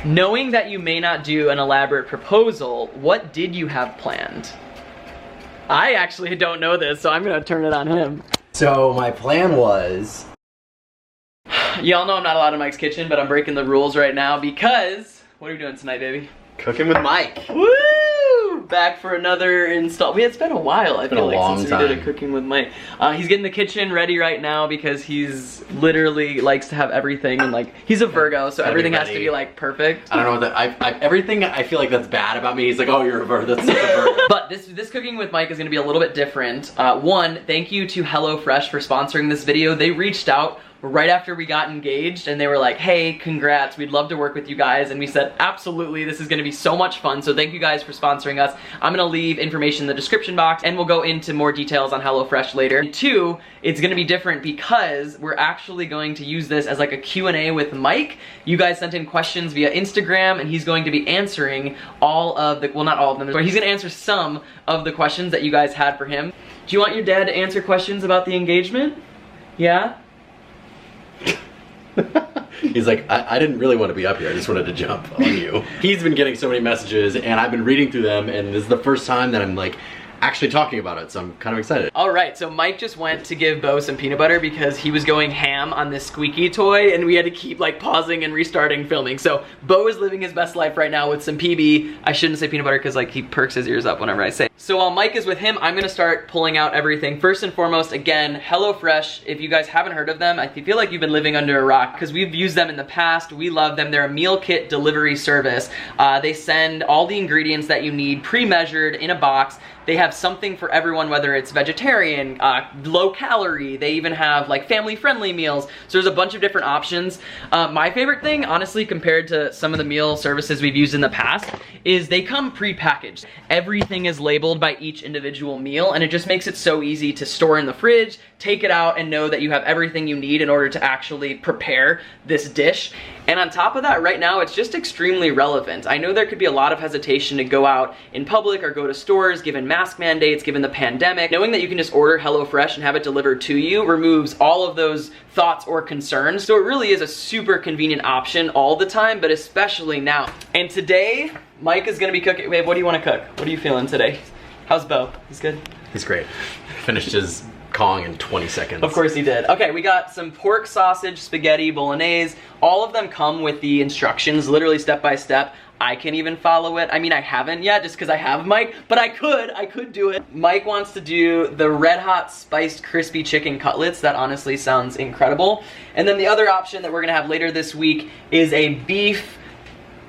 Knowing that you may not do an elaborate proposal, what did you have planned? I actually don't know this, so I'm gonna turn it on him. So my plan was... Y'all know I'm not allowed in Mike's kitchen, but I'm breaking the rules right now because... What are you doing tonight, baby? Cooking with Mike. Woo! Back for another install. It's been a while, I feel like, since we did a Cooking with Mike. He's getting the kitchen ready right now because he's literally likes to have everything, and like, he's a Virgo, so everything has to be like perfect. I don't know what that, everything I feel like that's bad about me, he's like, oh, you're a Virgo, that's such a Virgo. But this Cooking with Mike is gonna be a little bit different. One, thank you to HelloFresh for sponsoring this video. They reached out right after we got engaged and they were like, hey, congrats, we'd love to work with you guys. And we said, absolutely, this is gonna be so much fun. So thank you guys for sponsoring us. I'm gonna leave information in the description box and we'll go into more details on HelloFresh later. And two, it's gonna be different because we're actually going to use this as like a Q&A with Mike. You guys sent in questions via Instagram and he's going to be answering all of the, well, not all of them, but he's gonna answer some of the questions that you guys had for him. Do you want your dad to answer questions about the engagement? Yeah? He's like, I didn't really want to be up here, I just wanted to jump on you. He's been getting so many messages and I've been reading through them and this is the first time that I'm like actually talking about it, so I'm kind of excited. Alright, so Mike just went to give Bo some peanut butter because he was going ham on this squeaky toy and we had to keep like pausing and restarting filming. So Bo is living his best life right now with some PB. I shouldn't say peanut butter because like he perks his ears up whenever I say it. So while Mike is with him, I'm gonna start pulling out everything. First and foremost, again, HelloFresh. If you guys haven't heard of them, I feel like you've been living under a rock because we've used them in the past. We love them. They're a meal kit delivery service. They send all the ingredients that you need pre-measured in a box. They have something for everyone, whether it's vegetarian, low calorie. They even have like family friendly meals. So there's a bunch of different options. My favorite thing, honestly, compared to some of the meal services we've used in the past, is they come pre-packaged. Everything is labeled by each individual meal and it just makes it so easy to store in the fridge, take it out and know that you have everything you need in order to actually prepare this dish. And on top of that, right now, it's just extremely relevant. I know there could be a lot of hesitation to go out in public or go to stores given mask mandates, given the pandemic. Knowing that you can just order HelloFresh and have it delivered to you removes all of those thoughts or concerns. So it really is a super convenient option all the time, but especially now. And today, Mike is gonna be cooking. Babe, what do you wanna cook? What are you feeling today? How's Bo? He's good? He's great. Finished his Kong in 20 seconds. Of course he did. Okay, we got some pork sausage, spaghetti, bolognese. All of them come with the instructions, literally step by step. I can't even follow it. I mean, I haven't yet just because I have Mike, but I could do it. Mike wants to do the red hot spiced crispy chicken cutlets. That honestly sounds incredible. And then the other option that we're gonna have later this week is a beef,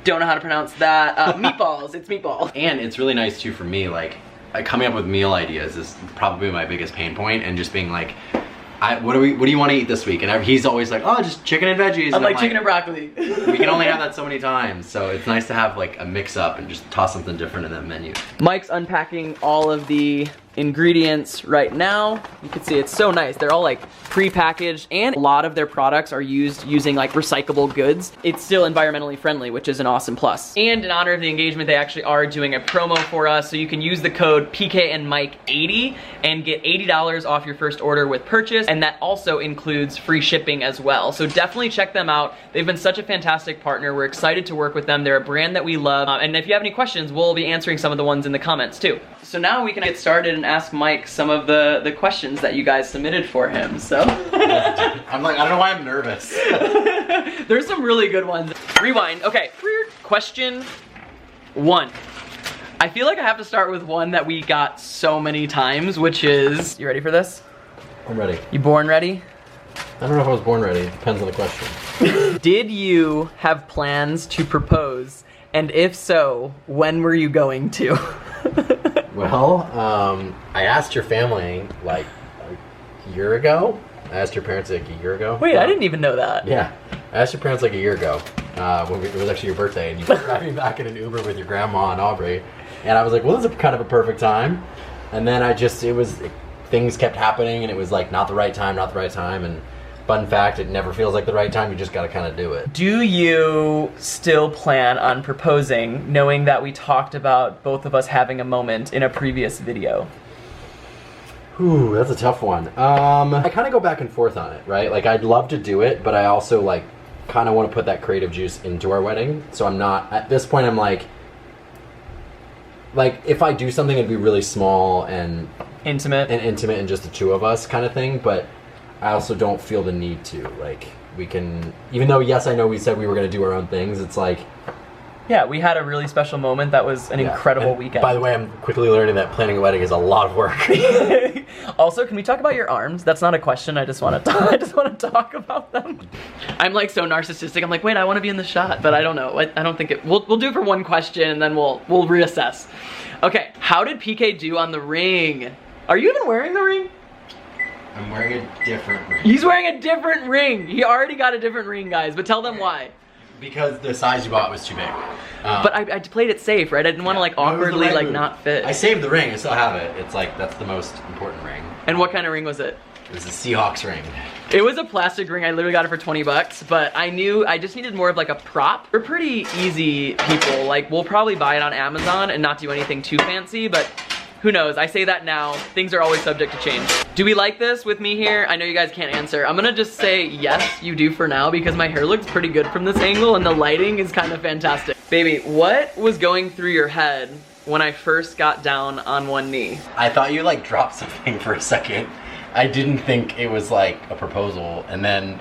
don't know how to pronounce that, meatballs. It's meatballs. And it's really nice too for me, like coming up with meal ideas is probably my biggest pain point, and just being like, what do you want to eat this week? And he's always like, oh, just chicken and veggies. I'm like, chicken and broccoli. We can only have that so many times, so it's nice to have like a mix up and just toss something different in that menu. Mike's unpacking all of the ingredients right now. You can see it's so nice. They're all like pre-packaged and a lot of their products are using like recyclable goods. It's still environmentally friendly, which is an awesome plus. And in honor of the engagement, they actually are doing a promo for us. So you can use the code PKandMike80 and get $80 off your first order with purchase. And that also includes free shipping as well. So definitely check them out. They've been such a fantastic partner. We're excited to work with them. They're a brand that we love. And if you have any questions, we'll be answering some of the ones in the comments too. So now we can get started and ask Mike some of the questions that you guys submitted for him, so. I'm like, I don't know why I'm nervous. There's some really good ones. Rewind, okay. Question 1. I feel like I have to start with one that we got so many times, which is, you ready for this? I'm ready. You born ready? I don't know if I was born ready, it depends on the question. Did you have plans to propose? And if so, when were you going to? Well, I asked your family like a year ago. I asked your parents like a year ago. Wait, I didn't even know that. Yeah, I asked your parents like a year ago when it was actually your birthday, and you were driving back in an Uber with your grandma and Aubrey, and I was like, well, this is kind of a perfect time. And then things kept happening, and it was like not the right time, and fun fact, it never feels like the right time, you just gotta kind of do it. Do you still plan on proposing, knowing that we talked about both of us having a moment in a previous video? Ooh, that's a tough one. I kind of go back and forth on it, right? Like, I'd love to do it, but I also like kind of want to put that creative juice into our wedding. So I'm not, at this point, I'm like if I do something, it'd be really small and intimate and just the two of us kind of thing. But I also don't feel the need to. Like, we can, even though, yes, I know we said we were going to do our own things, it's like, yeah, we had a really special moment. That was an incredible weekend. By the way, I'm quickly learning that planning a wedding is a lot of work. Also, can we talk about your arms? That's not a question. I just want to talk about them. I'm like so narcissistic. I'm like, wait, I want to be in the shot, but I don't know. I don't think it. We'll do it for one question and then we'll reassess. Okay, how did PK do on the ring? Are you even wearing the ring? I'm wearing a different ring. He's wearing a different ring. He already got a different ring, guys. But tell them why. Because the size you bought was too big. But I played it safe, right? I didn't want to like awkwardly like not fit. I saved the ring. I still have it. It's like, that's the most important ring. And what kind of ring was it? It was a Seahawks ring. It was a plastic ring. I literally got it for 20 bucks, but I knew I just needed more of like a prop. We're pretty easy people. Like, we'll probably buy it on Amazon and not do anything too fancy, but who knows? I say that now. Things are always subject to change. Do we like this with me here? I know you guys can't answer. I'm gonna just say yes, you do for now, because my hair looks pretty good from this angle and the lighting is kind of fantastic. Baby, what was going through your head when I first got down on one knee? I thought you like dropped something for a second. I didn't think it was like a proposal, and then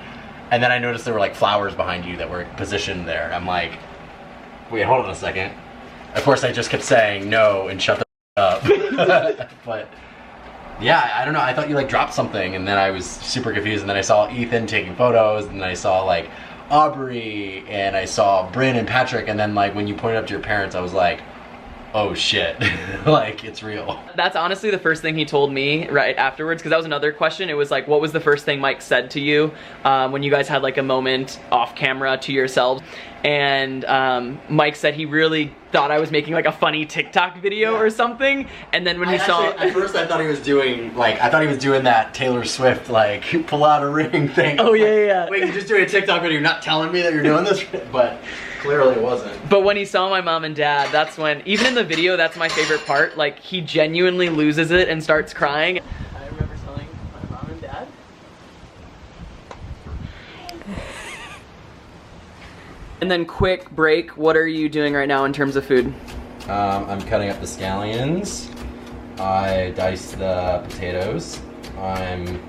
I noticed there were like flowers behind you that were positioned there. I'm like, wait, hold on a second. Of course, I just kept saying no and shut the up. But yeah, I don't know. I thought you like dropped something, and then I was super confused. And then I saw Ethan taking photos, and then I saw like Aubrey, and I saw Bryn and Patrick, and then like when you pointed up to your parents, I was like, oh shit, like it's real. That's honestly the first thing he told me right afterwards, because that was another question. It was like, what was the first thing Mike said to you when you guys had like a moment off camera to yourselves? And Mike said he really thought I was making like a funny TikTok video or something. And then when he saw, at first I thought he was doing that Taylor Swift like pull out a ring thing. Oh yeah. Wait, you're just doing a TikTok video, you're not telling me that you're doing this? But clearly it wasn't. But when he saw my mom and dad, that's when, even in the video, that's my favorite part. Like, he genuinely loses it and starts crying. I remember telling my mom and dad. And then quick break, what are you doing right now in terms of food? I'm cutting up the scallions. I diced the potatoes. I'm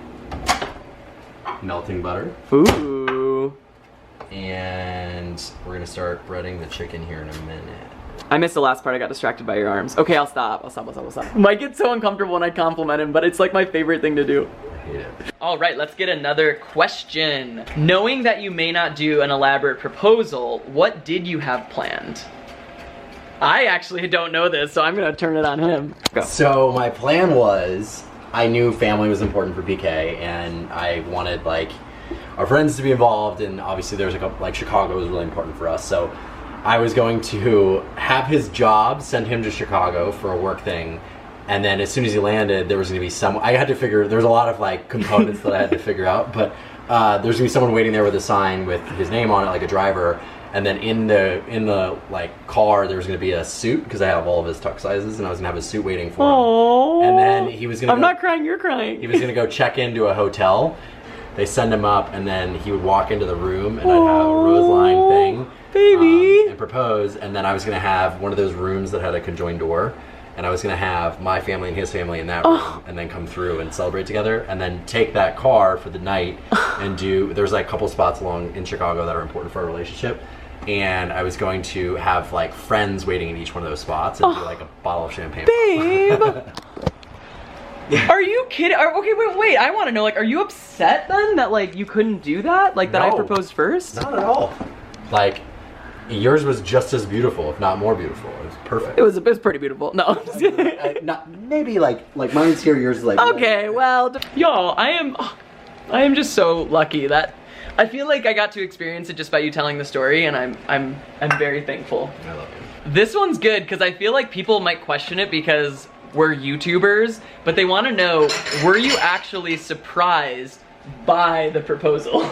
melting butter. Ooh. And we're gonna start breading the chicken here in a minute. I missed the last part. I got distracted by your arms. Okay, I'll stop. Mike gets so uncomfortable when I compliment him, but it's like my favorite thing to do. I hate it. All right, let's get another question. Knowing that you may not do an elaborate proposal, what did you have planned? I actually don't know this, so I'm gonna turn it on him. Go. So my plan was, I knew family was important for PK, and I wanted like our friends to be involved, and obviously there's a couple, like Chicago was really important for us, so I was going to have his job send him to Chicago for a work thing, and then as soon as he landed, there was going to be there was a lot of like components that I had to figure out, but there's going to be someone waiting there with a sign with his name on it, like a driver, and then in the like car there was going to be a suit, because I have all of his tux sizes, and I was going to have a suit waiting for him. Aww. And then he was going to I'm not crying, you're crying. He was going to go check into a hotel. They send him up, and then he would walk into the room, and I'd have a rose line thing, baby, and propose. And then I was gonna have one of those rooms that had a conjoined door, and I was gonna have my family and his family in that room, and then come through and celebrate together, and then take that car for the night and do. There's like a couple spots along in Chicago that are important for our relationship, and I was going to have like friends waiting in each one of those spots and do like a bottle of champagne, babe. Are you kidding? Okay, wait. I want to know, like, are you upset then that, like, you couldn't do that? Like, that I proposed first? Not at all. Like, yours was just as beautiful, if not more beautiful. It was perfect. It was pretty beautiful. No, I'm just kidding. Maybe, like mine's here, yours is like... Okay, well, y'all, I am just so lucky that I feel like I got to experience it just by you telling the story, and I'm very thankful. I love you. This one's good, because I feel like people might question it because we're YouTubers, but they want to know, were you actually surprised by the proposal?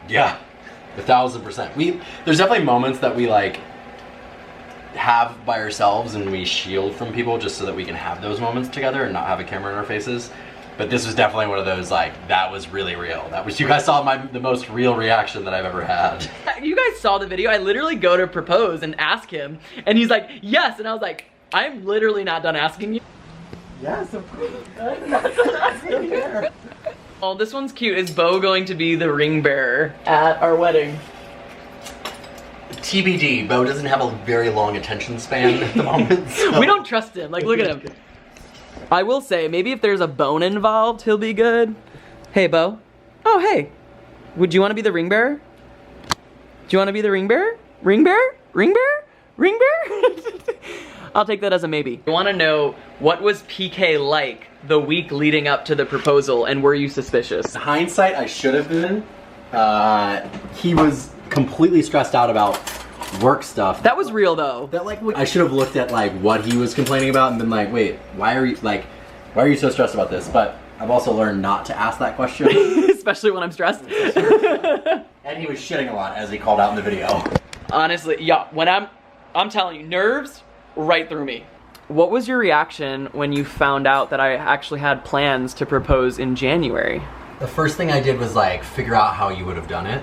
Yeah, 1000%. There's definitely moments that we like have by ourselves and we shield from people just so that we can have those moments together and not have a camera in our faces. But this was definitely one of those, like, that was really real. That was, you guys saw the most real reaction that I've ever had. You guys saw the video. I literally go to propose and ask him, and he's like, yes. And I was like, I'm literally not done asking you. Yes, of course. I'm not done asking you. Oh, this one's cute. Is Bo going to be the ring bearer at our wedding? TBD. Bo doesn't have a very long attention span at the moment. So. We don't trust him. Like, look at him. I will say, maybe if there's a bone involved, he'll be good. Hey, Bo. Oh, hey. Would you want to be the ring bearer? Do you want to be the ring bearer? Ring bearer? Ring bearer? Ring bearer? I'll take that as a maybe. I want to know, what was PK like the week leading up to the proposal, and were you suspicious? In hindsight, I should have been. He was completely stressed out about work stuff. That was real though. That like I should have looked at like what he was complaining about and been like, wait, why are you so stressed about this? But I've also learned not to ask that question. Especially when I'm stressed. And he was shitting a lot, as he called out in the video. Honestly, yeah, when I'm telling you, nerves right through me. What was your reaction when you found out that I actually had plans to propose in January? The first thing I did was like figure out how you would have done it.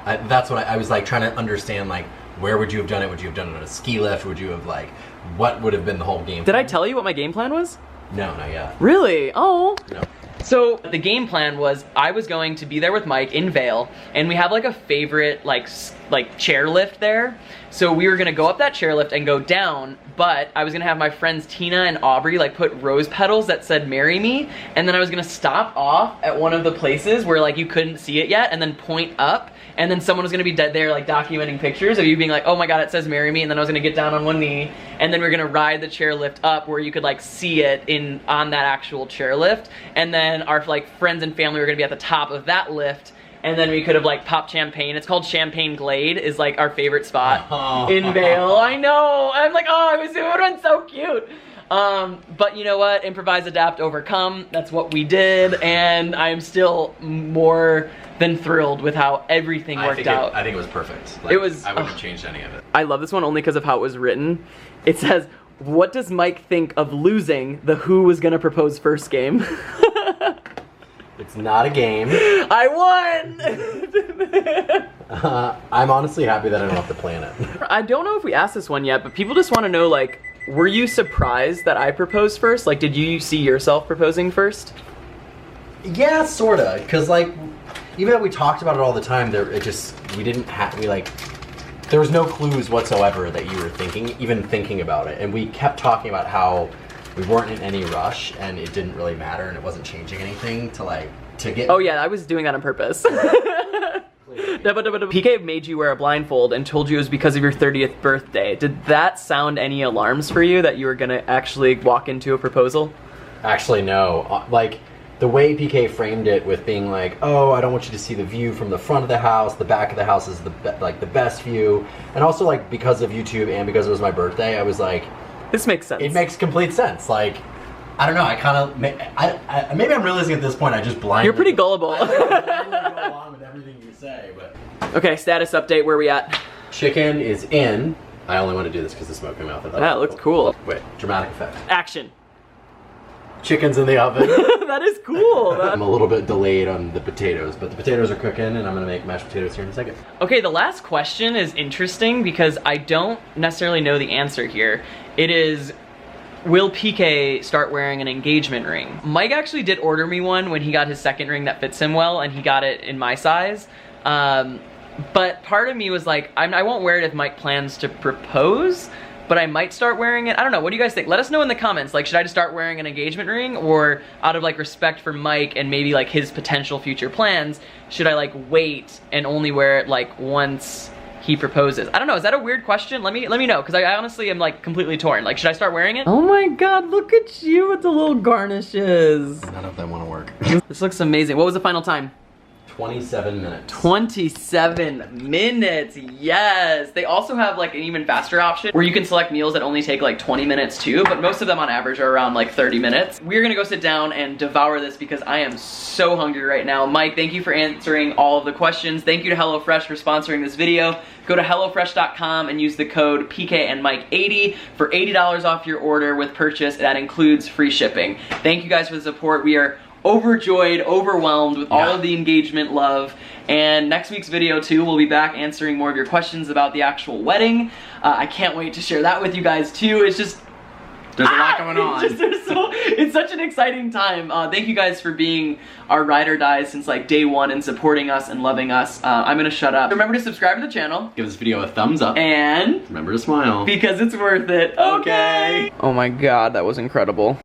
That's what I was like trying to understand, like, where would you have done it? Would you have done it on a ski lift? Would you have like, what would have been the whole game plan? Did I tell you what my game plan was? No, not yet. Really? Oh. No. So the game plan was I was going to be there with Mike in Vail, and we have like a favorite like chairlift there. So we were gonna go up that chairlift and go down, but I was gonna have my friends Tina and Aubrey like put rose petals that said "Marry Me," and then I was gonna stop off at one of the places where like you couldn't see it yet, and then point up, and then someone was gonna be dead there like documenting pictures of you being like, oh my god, it says "Marry Me," and then I was gonna get down on one knee, and then we we're gonna ride the chairlift up where you could like see it on that actual chairlift, and then our like friends and family were gonna be at the top of that lift. And then we could have like popped champagne. It's called Champagne Glade, is like our favorite spot in Vail. I know. I'm like, oh, it would have been so cute. But you know what? Improvise, adapt, overcome. That's what we did, and I'm still more than thrilled with how everything worked out. I think it was perfect. Like, it was. I wouldn't have changed any of it. I love this one only because of how it was written. It says, "What does Mike think of losing the Who Was Gonna Propose First game?" It's not a game. I won! I'm honestly happy that I don't have to plan it. I don't know if we asked this one yet, but people just want to know, like, were you surprised that I proposed first? Like, did you see yourself proposing first? Yeah, sorta. Because, like, even though we talked about it all the time, there was no clues whatsoever that you were even thinking about it. And we kept talking about how we weren't in any rush, and it didn't really matter, and it wasn't changing anything to get. Oh yeah, I was doing that on purpose. PK made you wear a blindfold and told you it was because of your 30th birthday. Did that sound any alarms for you that you were gonna actually walk into a proposal? Actually, no. Like, the way PK framed it with being like, oh, I don't want you to see the view from the front of the house, the back of the house is the best view, and also like because of YouTube and because it was my birthday, I was like, this makes sense. It makes complete sense. Like, I don't know. I kind of, maybe I'm realizing at this point I just blindly. You're pretty gullible. I go along with everything you say, but. Okay, status update. Where we at? Chicken is in. I only want to do this because the smoke in my mouth. That looks cool. Wait, dramatic effect. Action. Chicken's in the oven. That is cool. I'm a little bit delayed on the potatoes, but the potatoes are cooking, and I'm gonna make mashed potatoes here in a second. Okay, the last question is interesting because I don't necessarily know the answer here. It is, will PK start wearing an engagement ring? Mike actually did order me one when he got his second ring that fits him well, and he got it in my size. But part of me was like, I won't wear it if Mike plans to propose, but I might start wearing it. I don't know, what do you guys think? Let us know in the comments, like, should I just start wearing an engagement ring, or out of like respect for Mike and maybe like his potential future plans, should I like wait and only wear it like once he proposes? I don't know, is that a weird question? Let me know, because I honestly am like completely torn. Like, should I start wearing it? Oh my god, look at you with the little garnishes. None of them want to work. This looks amazing. What was the final time? 27 minutes. 27 minutes, yes. They also have like an even faster option where you can select meals that only take like 20 minutes too, but most of them on average are around like 30 minutes. We're gonna go sit down and devour this because I am so hungry right now. Mike, thank you for answering all of the questions. Thank you to HelloFresh for sponsoring this video. Go to HelloFresh.com and use the code PKandMike80 for $80 off your order with purchase. That includes free shipping. Thank you guys for the support. We are overjoyed, overwhelmed with all of the engagement, love. And next week's video too, we'll be back answering more of your questions about the actual wedding. I can't wait to share that with you guys too. It's just, there's a lot going on. It's such an exciting time. Thank you guys for being our ride or die since like day one and supporting us and loving us. I'm gonna shut up. Remember to subscribe to the channel. Give this video a thumbs up. And remember to smile. because it's worth it. Okay. Oh my God, that was incredible.